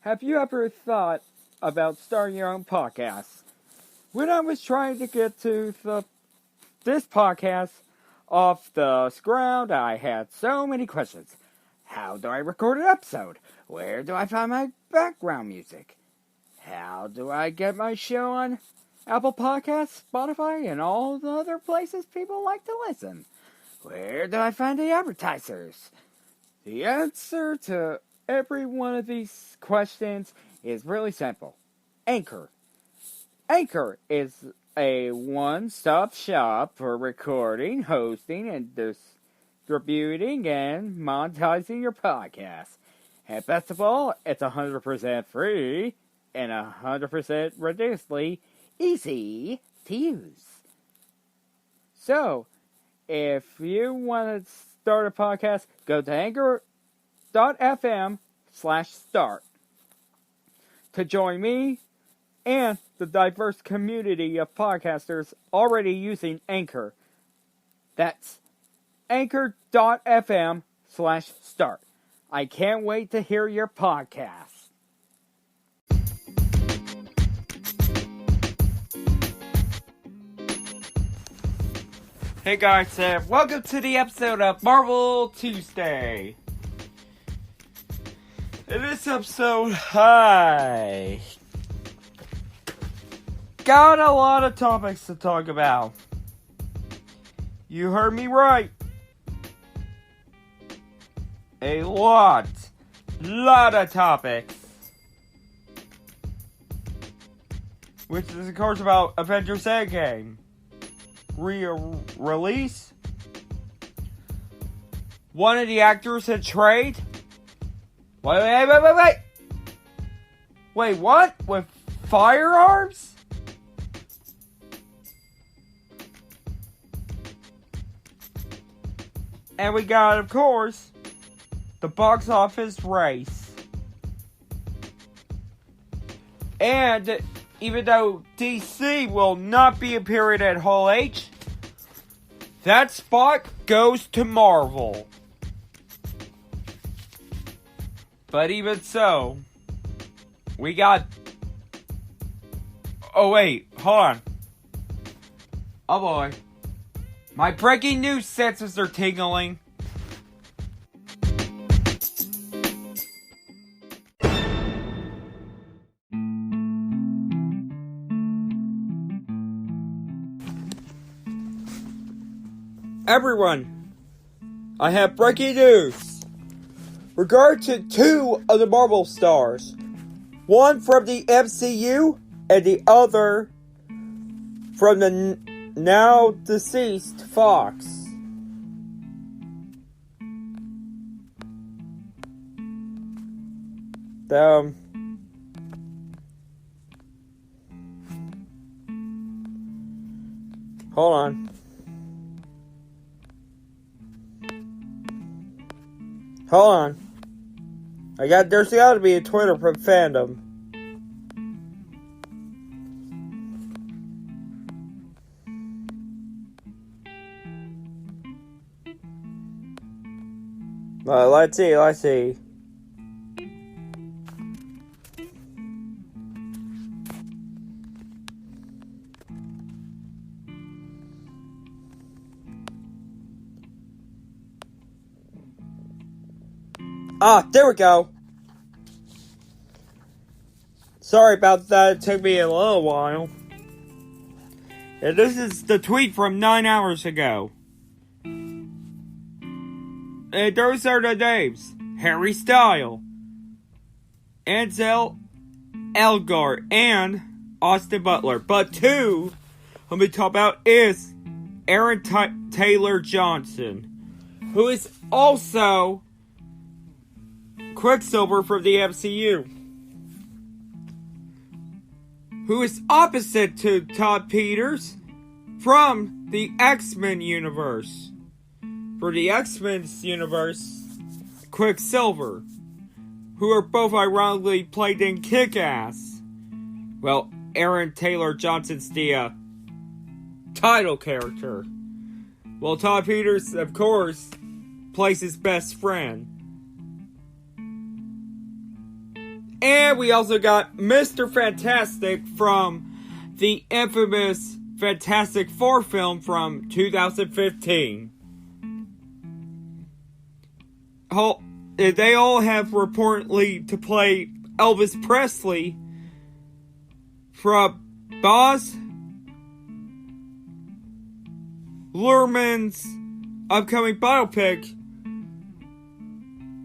Have you ever thought about starting your own podcast? When I was trying to get to this podcast off the ground, I had so many questions. How do I record an episode? Where do I find my background music? How do I get my show on Apple Podcasts, Spotify, and all the other places people like to listen? Where do I find the advertisers? The answer to every one of these questions is really simple. Anchor. Anchor is a one-stop shop for recording, hosting, and distributing and monetizing your podcast. And best of all, it's 100% free and 100% ridiculously easy to use. So, if you want to start a podcast, go to anchor.fm/start to join me and the diverse community of podcasters already using Anchor. That's anchor.fm/start. I can't wait to hear your podcast. Hey guys, welcome to the episode of Marvel Tuesday. In this episode, I got a lot of topics to talk about. You heard me right. A lot of topics. Which is of course about Avengers Endgame. Release. One of the actors had trade. Wait. Wait, what? With firearms? And we got, of course, the box office race. And even though DC will not be appearing at Hall H, that spot goes to Marvel. But even so, we got... Oh wait, hold on. Oh boy. My breaking news senses are tingling. Everyone, I have breaking news. Regard to two of the Marvel stars. One from the MCU and the other from the now deceased Fox. Hold on. Hold on. There's gotta be a Twitter from fandom. Let's see. There we go. Sorry about that, it took me a little while. And this is the tweet from 9 hours ago. And those are the names. Harry Styles, Ansel Elgort, and Austin Butler. But two let me talk about is Aaron Taylor Johnson, who is also Quicksilver from the MCU, who is opposite to Todd Peters from the X-Men universe. For the X-Men universe, Quicksilver, who are both ironically played in Kick-Ass. Well, Aaron Taylor Johnson's the title character. Well, Todd Peters, of course, plays his best friend. And we also got Mr. Fantastic from the infamous Fantastic Four film from 2015. They all have reportedly to play Elvis Presley from Baz Luhrmann's upcoming biopic.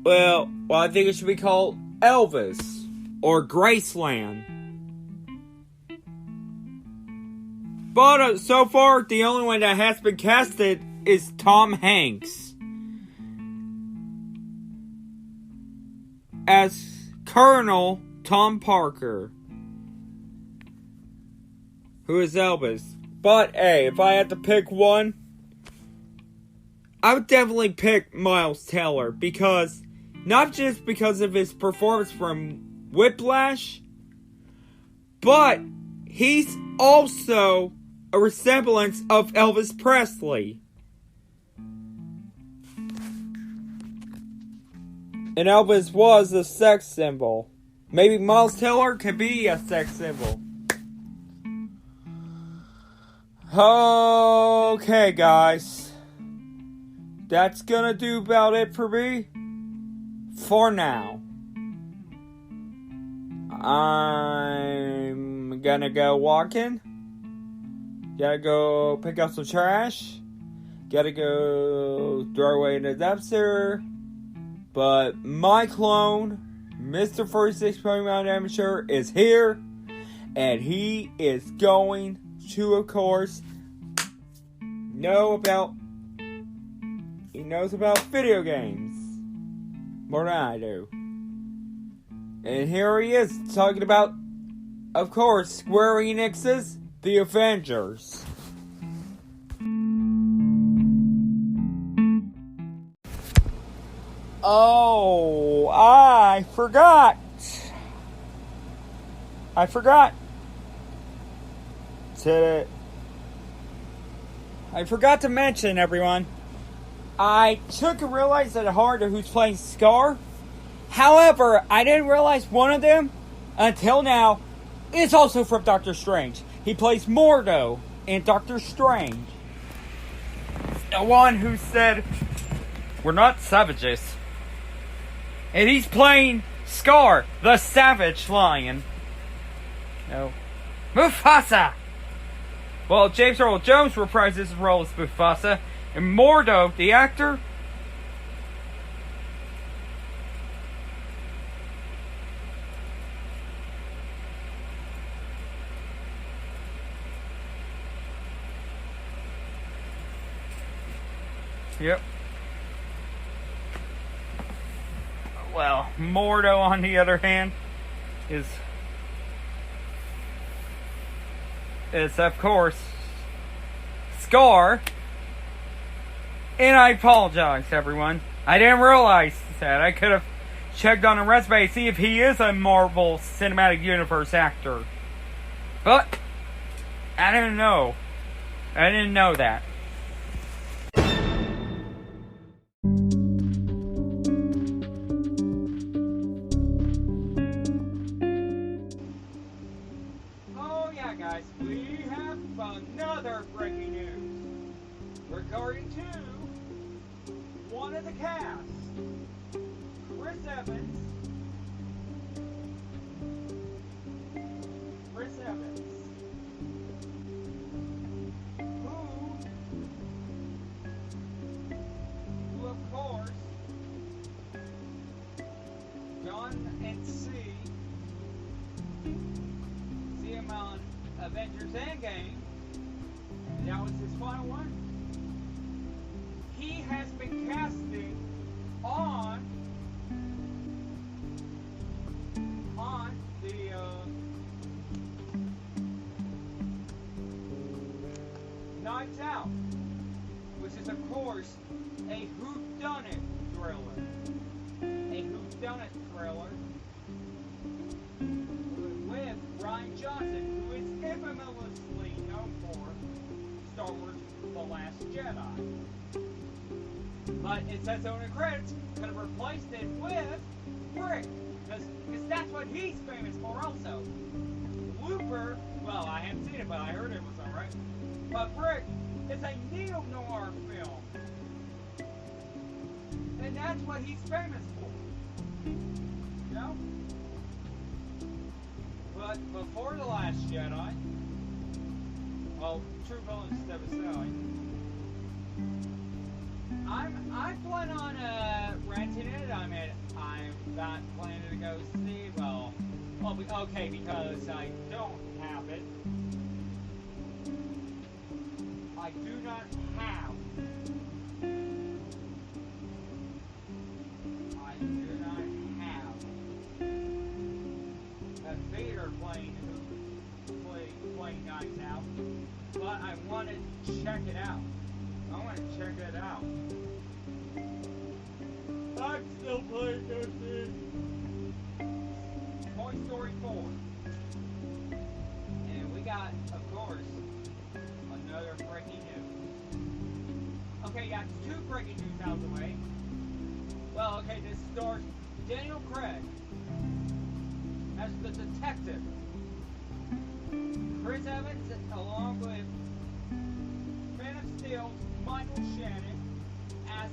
Well, I think it should be called Elvis or Graceland. But so far, the only one that has been casted is Tom Hanks as Colonel Tom Parker, who is Elvis. But hey, if I had to pick one, I would definitely pick Miles Teller, because not just because of his performance from Whiplash, but he's also a resemblance of Elvis Presley. And Elvis was a sex symbol. Maybe Miles Teller could be a sex symbol. Okay, guys. That's gonna do about it for me. For now. I'm gonna go walking. Gotta go pick up some trash. Gotta go throw away in the dumpster. But my clone, Mr. 46 Pokemon Amateur, is here. And he is going to, of course, he knows about video games more than I do. And here he is talking about, of course, Square Enix's The Avengers. Oh, I forgot to mention, everyone. I took and realized that Harder, who's playing Scar. However, I didn't realize one of them, until now, is also from Doctor Strange. He plays Mordo in Doctor Strange. The one who said, "We're not savages." And he's playing Scar, the Savage Lion. No. Mufasa! Well, James Earl Jones reprises his role as Mufasa. And Mordo, the actor, yep. Well, Mordo, on the other hand, is of course Scar. And I apologize, everyone. I didn't realize that. I could have checked on a resume to see if he is a Marvel Cinematic Universe actor. But I didn't know. I didn't know that. Oh yeah, guys, we have another breaking news regarding one of the cast, Chris Evans, who of course, John and see him on Avengers Endgame. That was his final one. He has been casting on the Knives Out, which is of course a whodunit thriller. With Rian Johnson, who is infamously known for Star Wars The Last Jedi. But it says on the credits, could have replaced it with Brick, because that's what he's famous for also. Looper, well, I haven't seen it, but I heard it was alright. But Brick is a neo-noir film. And that's what he's famous for. You know? But before The Last Jedi, well, True Villains Step Aside, I plan on renting it. I mean, I'm not planning to go see. Well, okay, because I don't have it. I do not have. I do not have a Vader playing Nights Out, but I want to check it out. I want to check it out. I'm still playing this thing. Toy Story 4. And we got, of course, another breaking news. Okay, got two breaking news out of the way. Well, okay, this stars Daniel Craig as the detective. Chris Evans, along with Man of Steel's Michael Shannon, as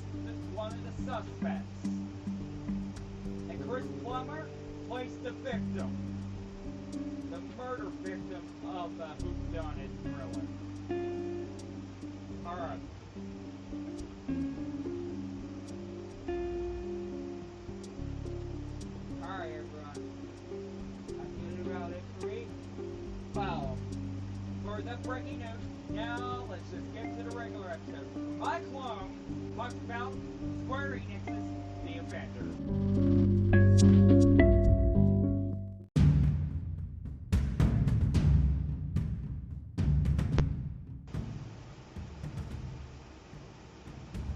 one of the suspects. And Chris Plummer plays the victim. The murder victim of the whodunit thriller. Alright. Alright, everyone. I'm getting about it for me. Well, for the breaking news, now let's just get to the regular episode. My clone talks about Square Enix's The Avengers.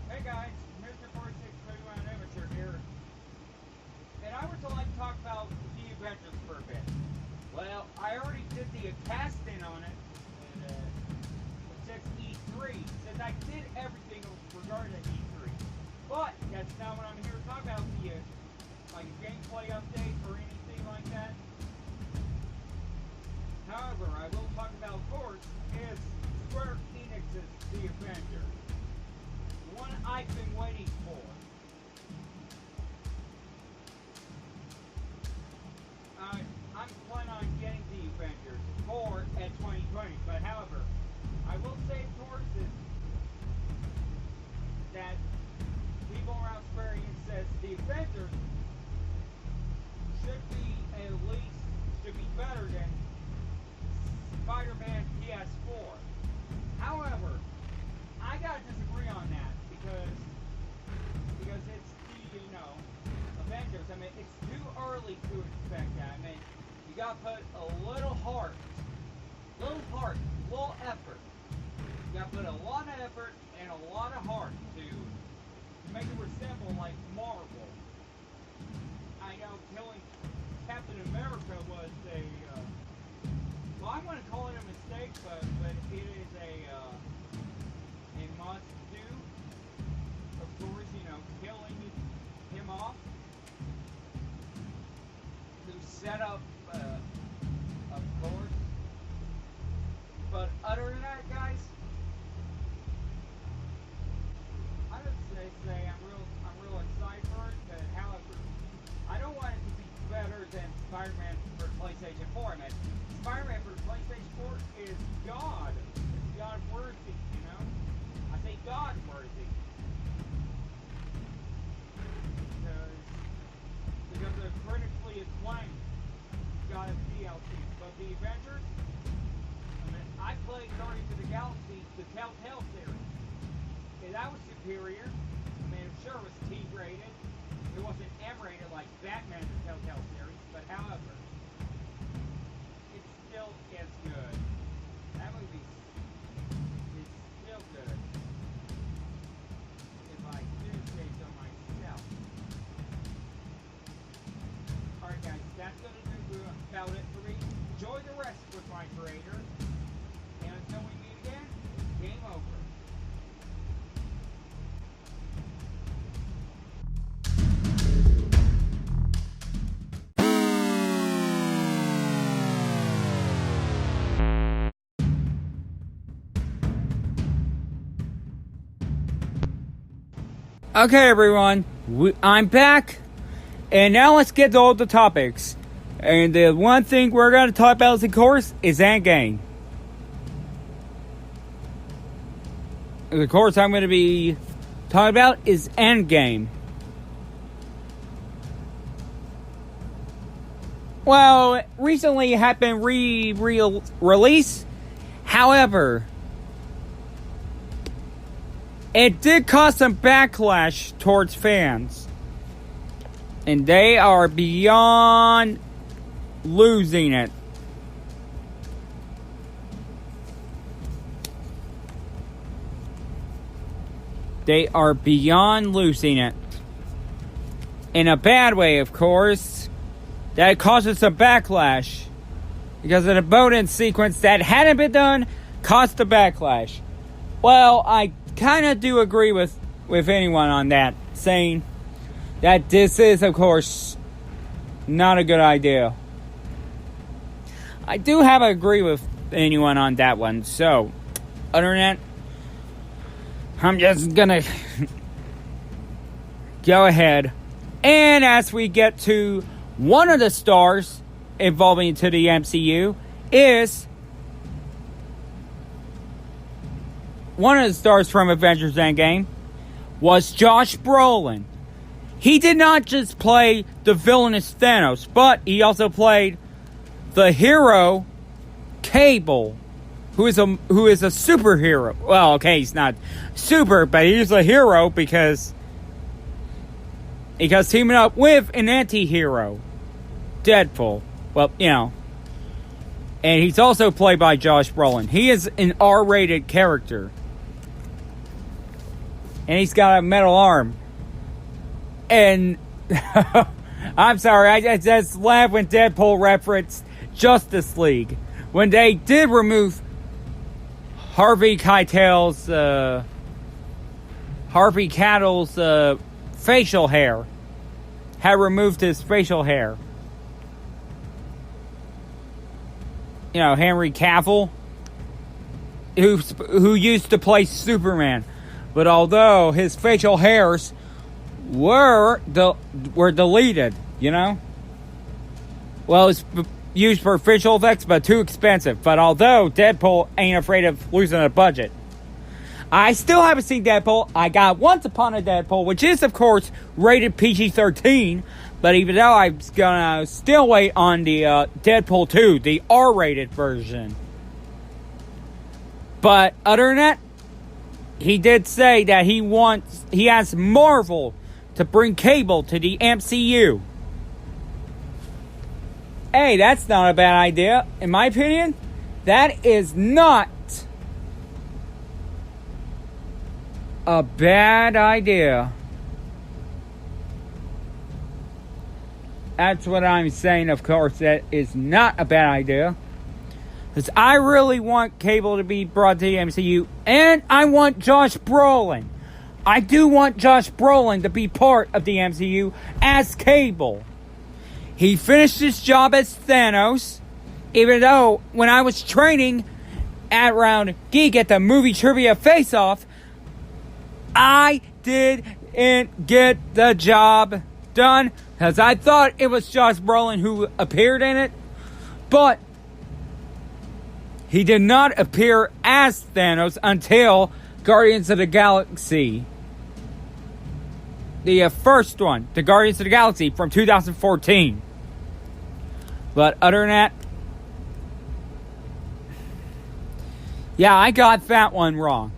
Hey guys, Mr. 4621 Amateur here. And I would like to talk about The Avengers for a bit. Well, I already did the casting on it. E3, since I did everything regarding E3. But that's not what I'm here to talk about. The like a gameplay update or anything like that. However, I will talk about, of course, is Square Enix's The Avengers. The one I've been waiting for. I'm planning on getting The Avengers for at 2020, but however, I will say, of course, is that people around Square Enix says The Avengers should be better than Spider-Man PS4. However, I gotta disagree on that because it's the Avengers. I mean, it's too early to expect that. I mean, you gotta put a little heart, little effort. You gotta put a lot of effort and a lot of heart to make it resemble like Marvel. I know killing Captain America was well, I'm gonna call it a mistake, but it is a must do. Of course, killing him off to set up, of course. But other than that, guys, I would say I'm real excited for it. But however, I don't want it to be better than Spider-Man for PlayStation 4. I mean, Spider-Man for PlayStation 4 is God. It's God worthy, I say God worthy. Because they're critically acclaimed. Got a DLC. But the Avengers, I played Guardians of the Galaxy, the Telltale series. And that was superior. I'm sure it was T-rated. It wasn't M-rated like Batman, the Telltale series. But however, it still is good. That movie is still good. If I do say so myself. Alright guys, that's going to do about it for me. Enjoy the rest with my creator. And until we meet again, game over. Okay, everyone, I'm back, and now let's get to all the topics. And the one thing we're going to talk about, of course, is Endgame. The course I'm going to be talking about is Endgame. Well, recently it had been released. However, it did cause some backlash towards fans. And they are beyond losing it. They are beyond losing it. In a bad way, of course. That causes some backlash. Because of the bonus sequence that hadn't been done caused the backlash. Well, I kind of do agree with anyone on that, saying that this is, of course, not a good idea. I do have to agree with anyone on that one. So, other than that, I'm just gonna go ahead. And as we get to one of the stars involving to the MCU is one of the stars from Avengers Endgame was Josh Brolin. He did not just play the villainous Thanos, but he also played the hero Cable, who is a superhero. Well, okay, he's not super, but he's a hero because teaming up with an anti-hero, Deadpool. Well, you know. And he's also played by Josh Brolin. He is an R-rated character. And he's got a metal arm. And I'm sorry, I just laughed when Deadpool referenced Justice League. When they did remove Harvey Keitel's facial hair. Had removed his facial hair. You know, Henry Cavill, who used to play Superman. But although his facial hairs were deleted, you know? Well, it's used for visual effects, but too expensive. But although Deadpool ain't afraid of losing a budget, I still haven't seen Deadpool. I got Once Upon a Deadpool, which is, of course, rated PG-13. But even though I'm gonna still wait on the Deadpool 2, the R-rated version. But other than that, he did say that he has Marvel to bring Cable to the MCU. Hey, that's not a bad idea. In my opinion, that is not a bad idea. That's what I'm saying, of course. That is not a bad idea. Because I really want Cable to be brought to the MCU. And I want Josh Brolin. I do want Josh Brolin to be part of the MCU as Cable. He finished his job as Thanos. Even though when I was training at Round Geek at the movie trivia face-off, I didn't get the job done. Because I thought it was Josh Brolin who appeared in it. But he did not appear as Thanos until Guardians of the Galaxy. The first one, the Guardians of the Galaxy from 2014. But other than that, yeah, I got that one wrong.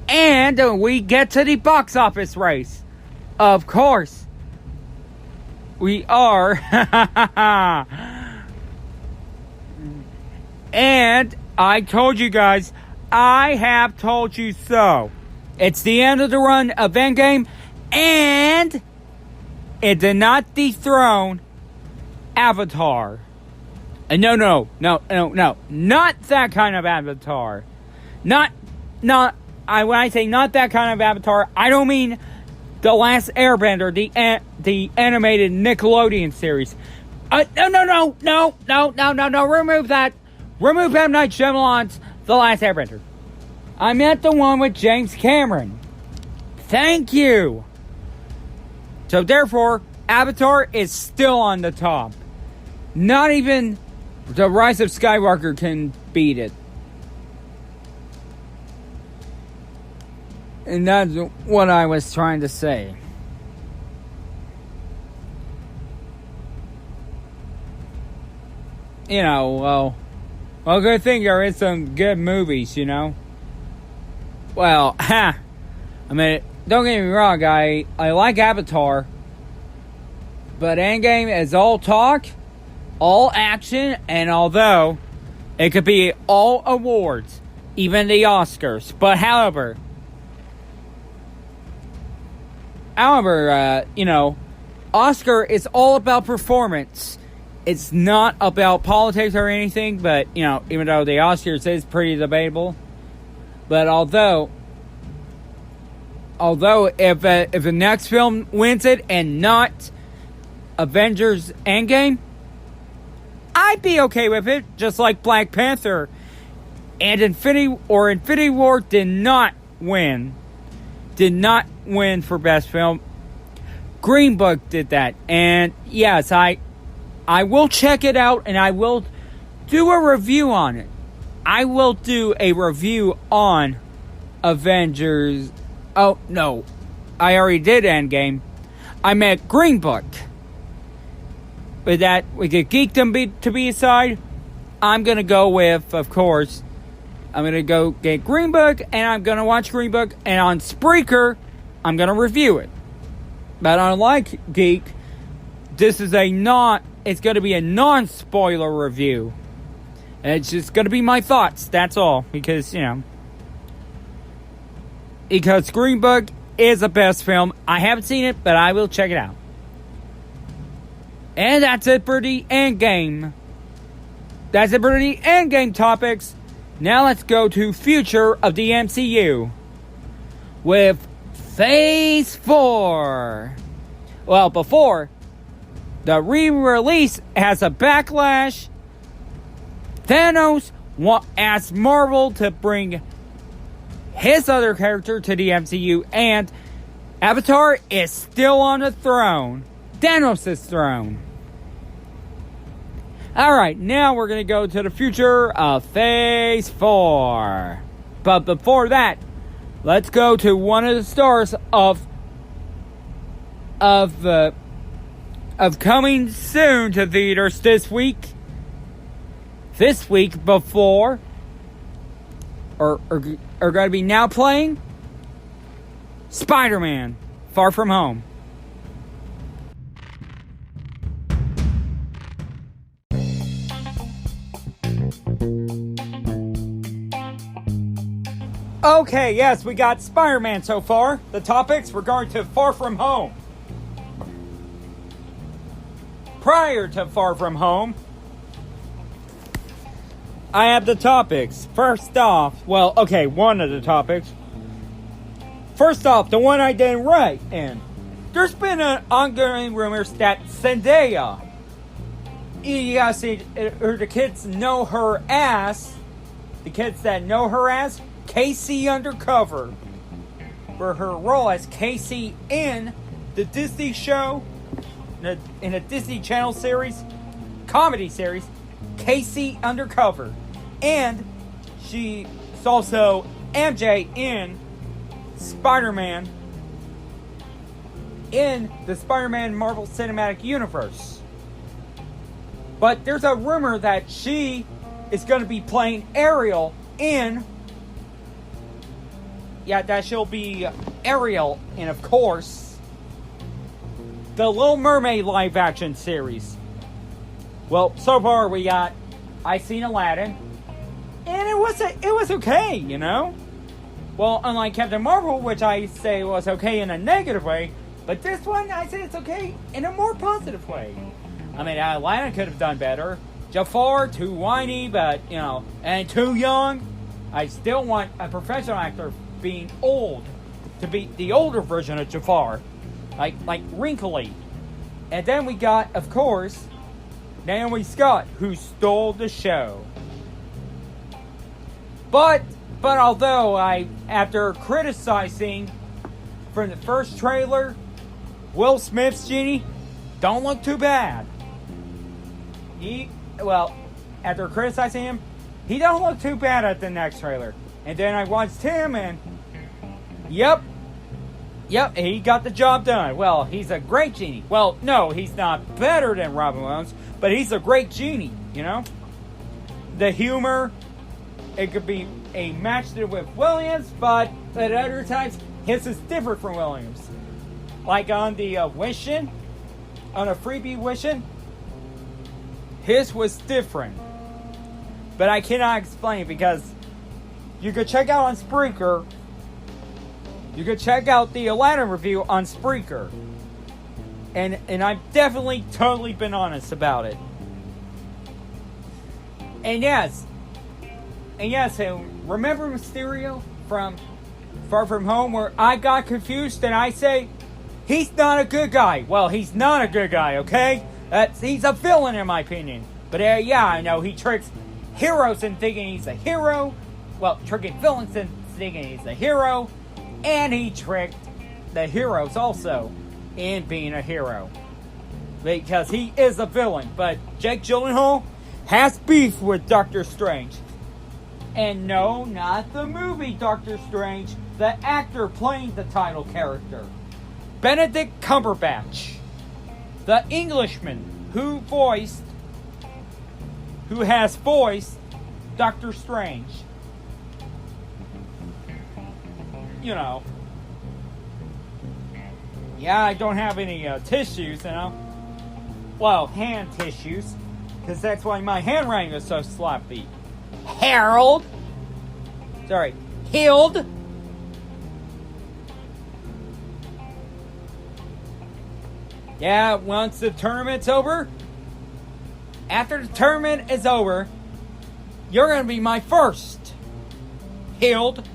And we get to the box office race. Of course. We are. And I told you guys, I have told you so. It's the end of the run of Endgame. And it did not dethrone Avatar. No. Not that kind of Avatar. Not when I say not that kind of Avatar, I don't mean The Last Airbender, the animated Nickelodeon series. No. Remove that. Remove M. Night Shyamalan's The Last Airbender. I meant the one with James Cameron. Thank you. So therefore, Avatar is still on the top. Not even The Rise of Skywalker can beat it. And that's what I was trying to say. You know, well, good thing there is some good movies, you know. Well, I mean, don't get me wrong, I like Avatar. But Endgame is all talk, all action, and although it could be all awards, even the Oscars. But however, you know, Oscar is all about performance. It's not about politics or anything, but, you know, even though the Oscars is pretty debatable. But although if the next film wins it and not Avengers Endgame, I'd be okay with it, just like Black Panther and Infinity War did not win for Best Film. Green Book did that, and yes, I will check it out, and I will do a review on it. I will do a review on Avengers. Oh, no. I already did Endgame. I meant Green Book. With that, we could geekdom to be aside. I'm going to go with, of course, I'm going to go get Green Book, and I'm going to watch Green Book, and on Spreaker, I'm going to review it. But unlike Geek, this is it's going to be a non-spoiler review. And it's just going to be my thoughts, that's all. Because, you know, because Green Book is the best film. I haven't seen it, but I will check it out. And that's it for the Endgame. That's it for the Endgame topics. Now let's go to future of the MCU. With Phase 4. Well, before, the re-release has a backlash. Thanos asked Marvel to bring his other character to the MCU, and Avatar is still on the throne. Thanos' throne. Alright, now we're going to go to the future of Phase 4. But before that, let's go to one of the stars of coming soon to theaters this week. This week before, or going to be now playing, Spider-Man, Far From Home. Okay, yes, we got Spider-Man so far. The topics, we're going to Far From Home. Prior to Far From Home, I have the topics. First off, well, okay, one of the topics. First off, the one I didn't write in. There's been an ongoing rumors that Zendaya, you gotta see, the kids know her as, the kids that know her as, Casey Undercover, for her role as Casey in the Disney show, in a Disney Channel series, comedy series, Casey Undercover. And she's also MJ in Spider-Man, in the Spider-Man Marvel Cinematic Universe. But there's a rumor that she is going to be playing Ariel in, that she'll be Ariel in, of course, the Little Mermaid live action series. Well, so far I seen Aladdin, and it was okay, you know? Well, unlike Captain Marvel, which I say was okay in a negative way, but this one, I say it's okay in a more positive way. I mean, Aladdin could have done better. Jafar, too whiny, but, you know, and too young. I still want a professional actor being old to be the older version of Jafar, like wrinkly. And then we got, of course, Naomi Scott, who stole the show. But although after criticizing from the first trailer, Will Smith's Genie don't look too bad. After criticizing him, he don't look too bad at the next trailer. And then I watched him and, yep, he got the job done. Well, he's a great Genie. Well, no, he's not better than Robin Williams, but he's a great Genie, you know? The humor, it could be a match with Williams, but at other times, his is different from Williams. Like on the Wishing, on a freebie Wishing, his was different. But I cannot explain because you could check out on Spreaker. You could check out the Aladdin review on Spreaker. And I've definitely totally been honest about it. And yes, remember Mysterio from Far From Home where I got confused and I say, he's not a good guy. Well, he's not a good guy, okay? He's a villain in my opinion. But I know he tricks heroes into thinking he's a hero. Well, tricking villains into thinking he's a hero. And he tricked the heroes also in being a hero. Because he is a villain. But Jake Gyllenhaal has beef with Doctor Strange. And no, not the movie Doctor Strange. The actor playing the title character. Benedict Cumberbatch. The Englishman who has voiced Doctor Strange. You know. Yeah, I don't have any tissues, you know. Well, hand tissues. Because that's why my handwriting is so sloppy. Hild. Yeah, once the tournament's over, after the tournament is over, you're going to be my first Hild.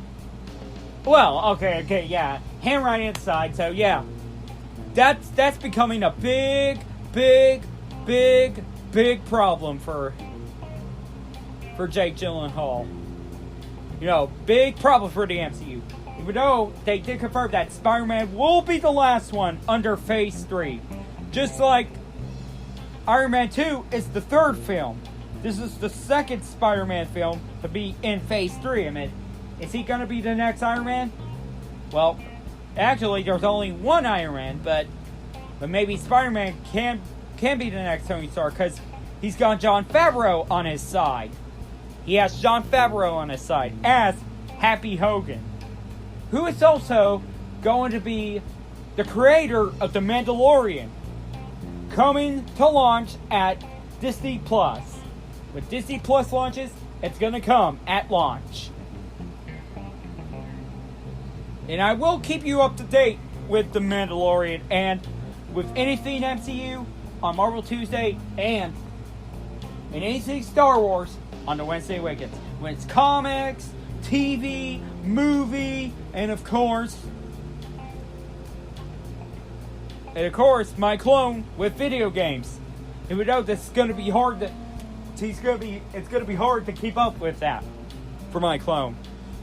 Well, okay, yeah. Handwriting inside, so yeah. That's becoming a big problem for Jake Gyllenhaal. You know, big problem for the MCU. Even though they did confirm that Spider-Man will be the last one under Phase 3. Just like Iron Man 2 is the third film. This is the second Spider-Man film to be in Phase 3. I mean, is he going to be the next Iron Man? Well, actually, there's only one Iron Man, but maybe Spider-Man can be the next Tony Stark because he's got Jon Favreau on his side. He has Jon Favreau on his side as Happy Hogan, who is also going to be the creator of The Mandalorian, coming to launch at Disney+. When Disney Plus launches, it's going to come at launch. And I will keep you up to date with The Mandalorian and with anything MCU on Marvel Tuesday and anything Star Wars on the Wednesday Awakens. When it's comics, TV, movie, and of course, my clone with video games. Even though this is going to be hard it's going to be hard to keep up with that for my clone.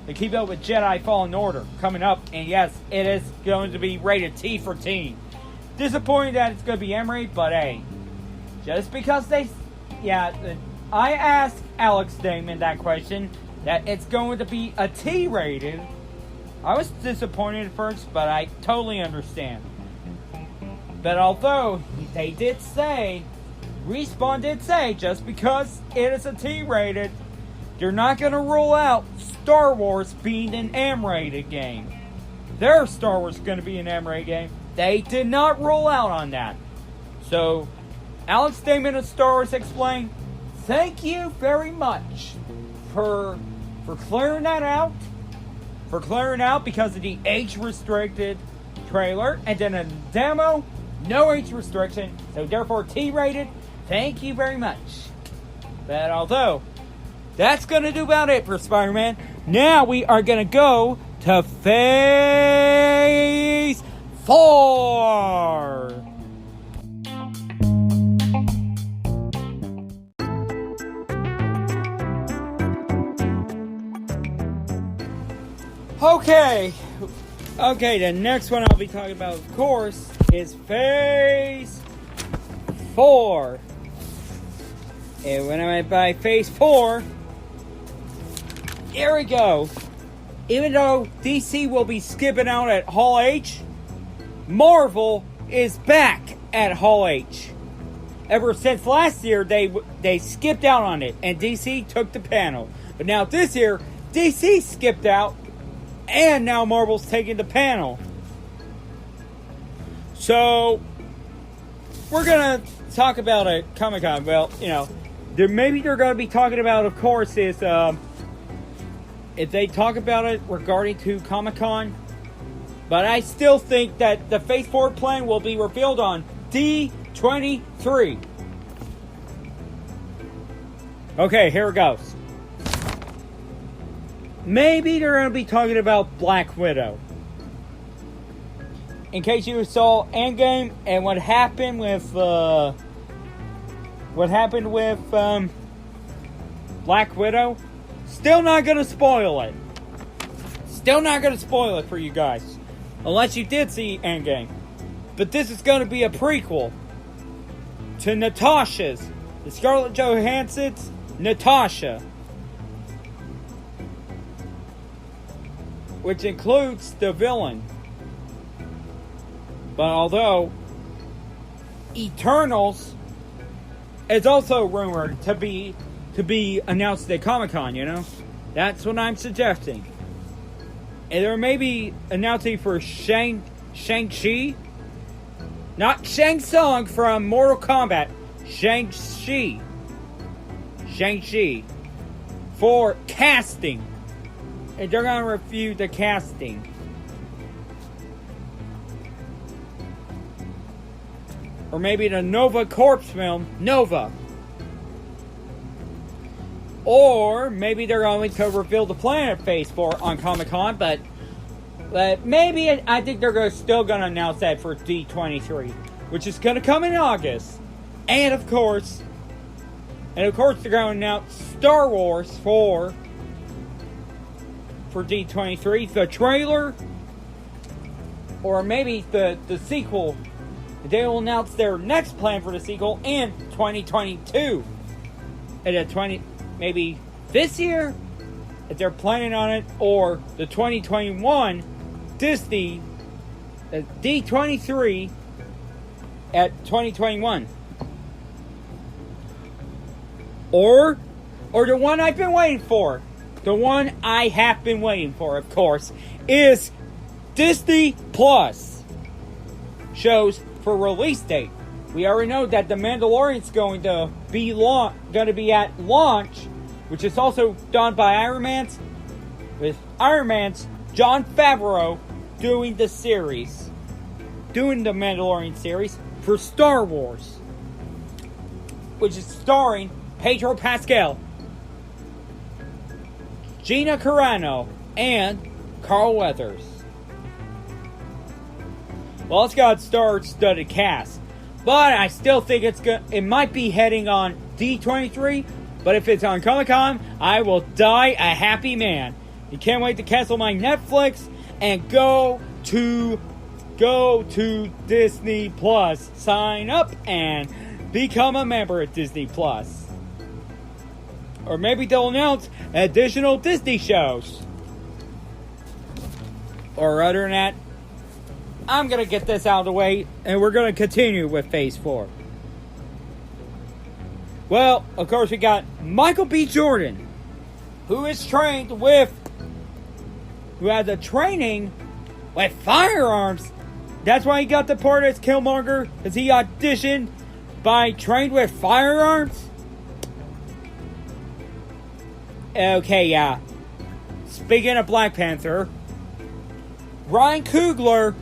To keep up with Jedi Fallen Order coming up, and yes, it is going to be rated T for teen. Disappointing that it's going to be M-rated, but hey, just because I asked Alex Damon that question, that it's going to be a T-rated. I was disappointed at first, but I totally understand. But although they did say, Respawn did say, just because it is a T-rated, they're not going to rule out Star Wars being an M-rated game. Their Star Wars is going to be an M-rated game. They did not rule out on that. So, Alex Damon of Star Wars explained, thank you very much for clearing that out. For clearing out because of the age-restricted trailer. And then a demo, no age restriction. So therefore T-rated. Thank you very much. But although, that's going to do about it for Spider-Man. Now we are going to go to Phase 4. Okay. Okay, the next one I'll be talking about, of course, is Phase 4. And when I went by Phase 4, here we go. Even though DC will be skipping out at Hall H, Marvel is back at Hall H. Ever since last year, they skipped out on it, and DC took the panel. But now this year, DC skipped out, and now Marvel's taking the panel. So, we're going to talk about a Comic-Con. Well, you know, maybe they're going to be talking about, of course, is if they talk about it regarding to Comic-Con. But I still think that the Phase 4 plan will be revealed on D23. Okay, here it goes. Maybe they're going to be talking about Black Widow. In case you saw Endgame and what happened with Black Widow, still not going to spoil it. Still not going to spoil it for you guys. Unless you did see Endgame. But this is going to be a prequel to Natasha's, the Scarlett Johansson's Natasha. Which includes the villain. But although Eternals is also rumored to be announced at Comic-Con, you know? That's what I'm suggesting. And there may be announcing for Shang-Chi. Not Shang Tsung from Mortal Kombat. Shang-Chi. Shang-Chi. For casting. And they're going to review the casting. Or maybe the Nova Corpse film, Nova. Or maybe they're going to reveal the plan at Phase 4 on Comic-Con, but maybe I think they're still going to announce that for D23, which is going to come in August. And of course, they're going to announce Star Wars for D23, the trailer, or maybe the sequel. They will announce their next plan for the sequel in 2022. And maybe this year, if they're planning on it, or the 2021 Disney D23 at 2021. Or the one I've been waiting for. The one I have been waiting for, of course, is Disney Plus shows for release date. We already know that The Mandalorian's going to be at launch, which is also done by Iron Man's Jon Favreau doing the Mandalorian series for Star Wars, which is starring Pedro Pascal, Gina Carano, and Carl Weathers. Well, it's got a star-studded cast, but I still think it might be heading on D23. But if it's on Comic-Con, I will die a happy man. You can't wait to cancel my Netflix and go to Disney Plus. Sign up and become a member at Disney Plus. Or maybe they'll announce additional Disney shows. Or other than that, I'm going to get this out of the way, and we're going to continue with Phase 4. Well, of course, we got Michael B. Jordan, who has a training with firearms. That's why he got the part as Killmonger, because he auditioned by trained with firearms. Okay, yeah. Speaking of Black Panther, Ryan Coogler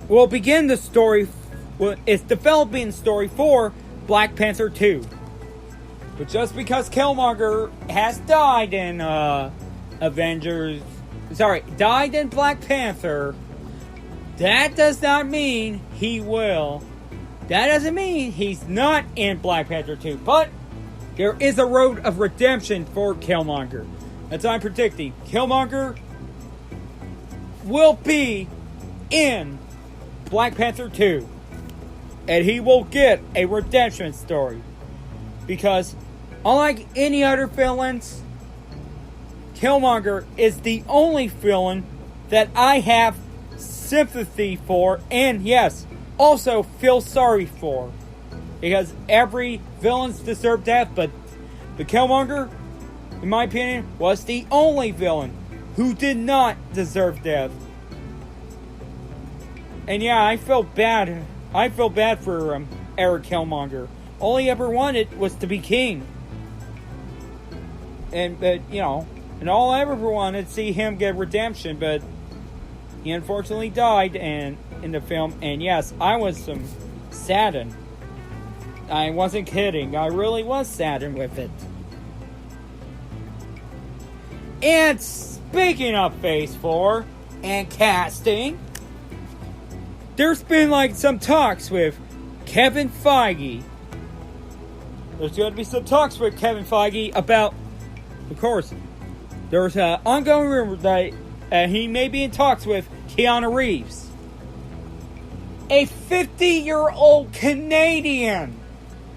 will begin the story. It's developing the story for Black Panther 2. But just because Killmonger has died in died in Black Panther, that does not mean he will. That doesn't mean he's not in Black Panther 2. But there is a road of redemption for Killmonger. As I'm predicting, Killmonger will be in Black Panther 2. And he will get a redemption story. Because, unlike any other villains, Killmonger is the only villain that I have sympathy for, and yes, also feel sorry for. Because every villain's deserve death, but Killmonger, in my opinion, was the only villain who did not deserve death. And yeah, I feel bad. I feel bad for Eric Killmonger. All he ever wanted was to be king. And all I ever wanted to see him get redemption, but he unfortunately died in the film. And yes, I was saddened. I wasn't kidding. I really was saddened with it. And speaking of Phase 4 and casting, there's been some talks with Kevin Feige. There's going to be some talks with Kevin Feige about, of course, there's an ongoing rumor that he may be in talks with Keanu Reeves. A 50-year-old Canadian.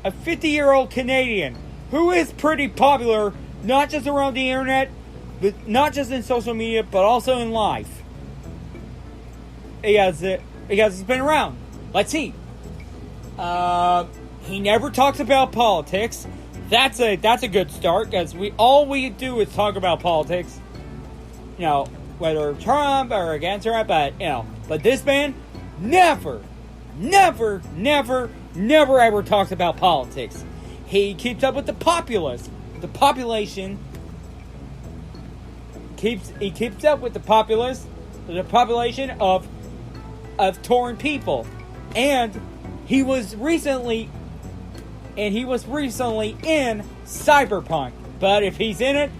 A 50-year-old Canadian who is pretty popular, not just around the internet, but not just in social media, but also in life. He's been around. Let's see. He never talks about politics. That's a good start, because all we do is talk about politics. Whether Trump or against Trump, but this man never ever talks about politics. He keeps up with the populace. The population keeps up with the population of torn people. And he was recently in Cyberpunk. But if he's in it,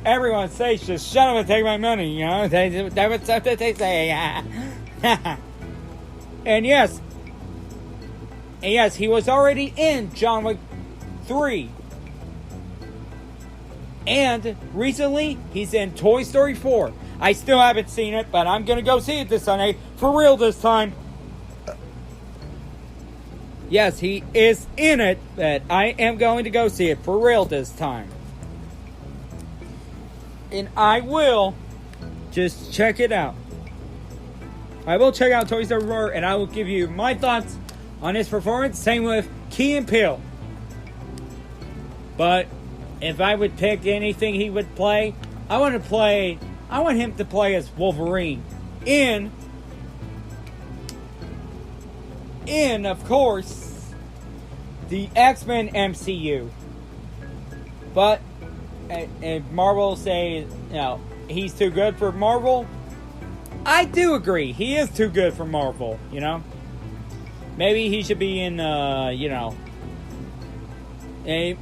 everyone say, just shut up and take my money, that was something they say. And yes, he was already in John Wick 3. And recently, he's in Toy Story 4. I still haven't seen it, but I'm going to go see it this Sunday. For real this time. Yes, he is in it, but I am going to go see it for real this time. And I will just check it out. I will check out Toy Story 4, and I will give you my thoughts on his performance. Same with Key and Peele. But if I would pick anything he would play, I want him to play as Wolverine in of course, the X-Men MCU. But if Marvel say, he's too good for Marvel, I do agree. He is too good for Marvel, Maybe he should be in,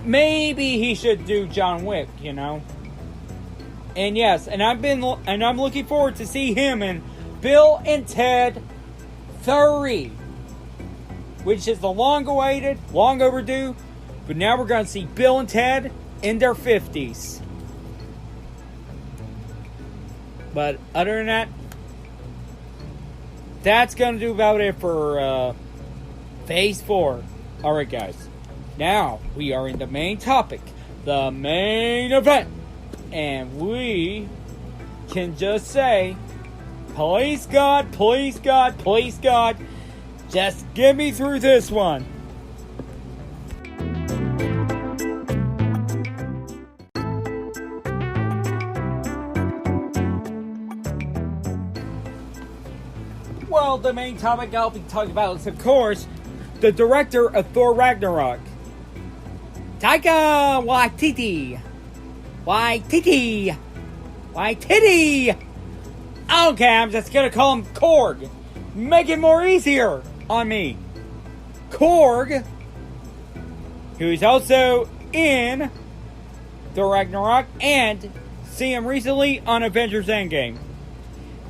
maybe he should do John Wick, And yes, and I'm looking forward to see him in Bill and Ted 3, which is the long awaited, long overdue, but now we're going to see Bill and Ted in their 50s. But other than that, that's going to do about it for Phase 4. Alright guys, now we are in the main topic, the main event. And we can just say, please God, please God, please God, just get me through this one. Well, the main topic I'll be talking about is, of course, the director of Thor Ragnarok, Taika Waititi. Waititi! Okay, I'm just gonna call him Korg. Make it more easier on me. Korg, who's also in Thor Ragnarok and see him recently on Avengers Endgame.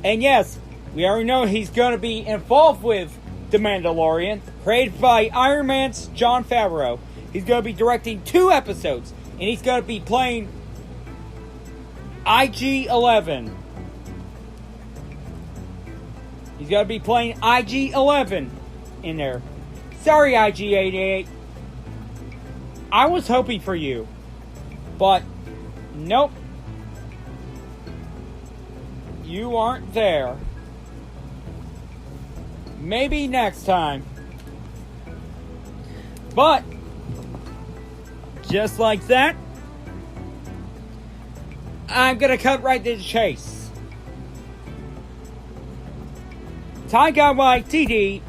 And yes, we already know he's gonna be involved with The Mandalorian, created by Iron Man's Jon Favreau. He's going to be directing 2 episodes. And he's going to be playing IG-11. He's going to be playing IG-11 in there. Sorry, IG-88. I was hoping for you. But, nope. You aren't there. Maybe next time. But, just like that, I'm gonna cut right to the chase. Taika Waititi,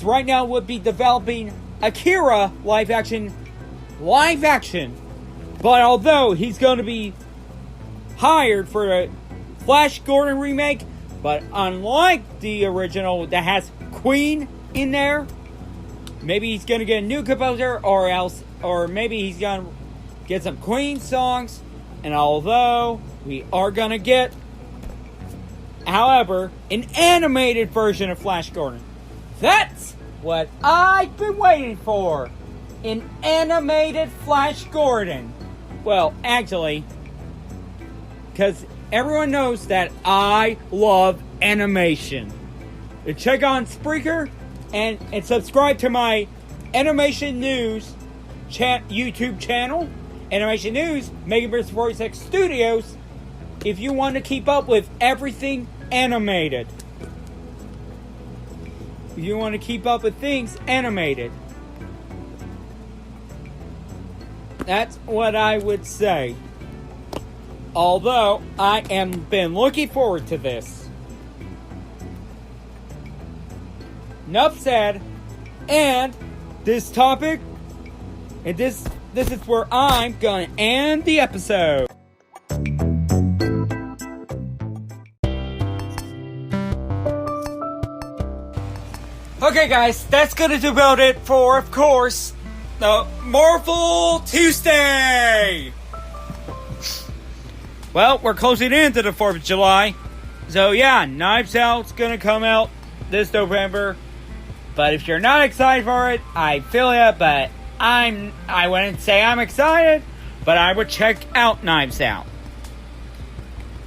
right now would be developing Akira live action. But although he's going to be hired for a Flash Gordon remake, but unlike the original that has Queen in there, maybe he's going to get a new composer, or maybe he's going to get some Queen songs. And although we are going to get, however, an animated version of Flash Gordon. That's what I've been waiting for. An animated Flash Gordon. Well, actually, because everyone knows that I love animation. Check on Spreaker and subscribe to my Animation News YouTube channel. Animation News, Megaverse 46 Studios, if you want to keep up with everything animated. If you want to keep up with things animated. That's what I would say. Although, I am been looking forward to this. Enough said. And this topic, and this is where I'm gonna end the episode. Okay, guys, that's gonna do about it for, of course, the Marvel Tuesday! Well, we're closing in to the 4th of July. So yeah, Knives Out's gonna come out this November. But if you're not excited for it, I feel ya, but I wouldn't say I'm excited, but I would check out Knives Out.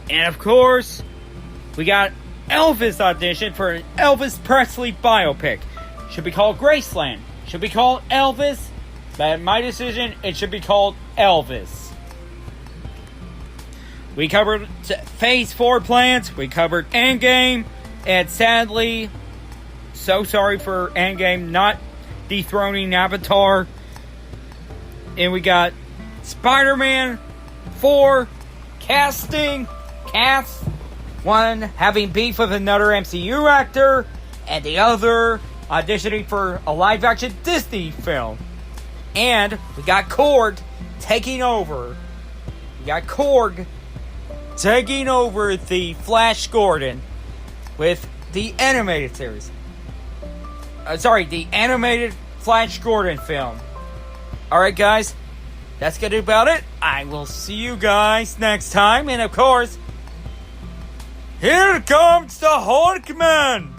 And of course, we got Elvis audition for an Elvis Presley biopic. Should be called Graceland. Should be called Elvis. But my decision, it should be called Elvis. We covered Phase 4 plans. We covered Endgame. And sadly, so sorry for Endgame not dethroning Avatar. And we got Spider-Man 4 cast. One having beef with another MCU actor, and the other auditioning for a live-action Disney film. And we got Korg taking over. The Flash Gordon with the animated series. The animated Flash Gordon film. Alright, guys, that's gonna do about it. I will see you guys next time, and of course, here comes the Hulkman!